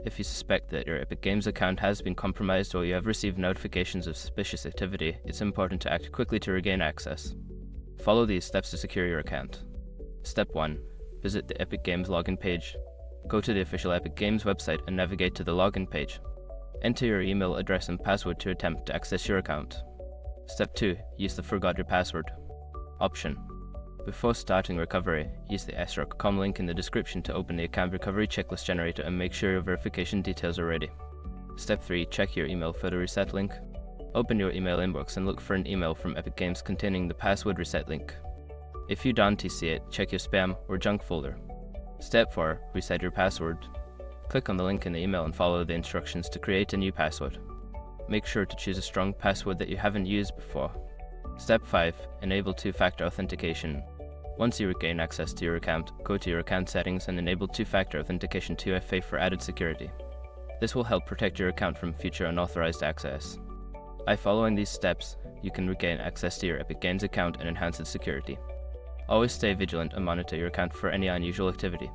If you suspect that your Epic Games account has been compromised or you have received notifications of suspicious activity, it's important to act quickly to regain access. Follow these steps to secure your account. Step 1. Visit the Epic Games login page. Go to the official Epic Games website and navigate to the login page. Enter your email address and password to attempt to access your account. Step 2. Use the Forgot Your Password option. Before starting recovery, use the sroc.com link in the description to open the account recovery checklist generator and make sure your verification details are ready. Step 3. Check your email for the reset link. Open your email inbox and look for an email from Epic Games containing the password reset link. If you don't see it, check your spam or junk folder. Step 4. Reset your password. Click on the link in the email and follow the instructions to create a new password. Make sure to choose a strong password that you haven't used before. Step 5. Enable two-factor authentication. Once you regain access to your account, go to your account settings and enable two-factor authentication 2FA for added security. This will help protect your account from future unauthorized access. By following these steps, you can regain access to your Epic Games account and enhance its security. Always stay vigilant and monitor your account for any unusual activity.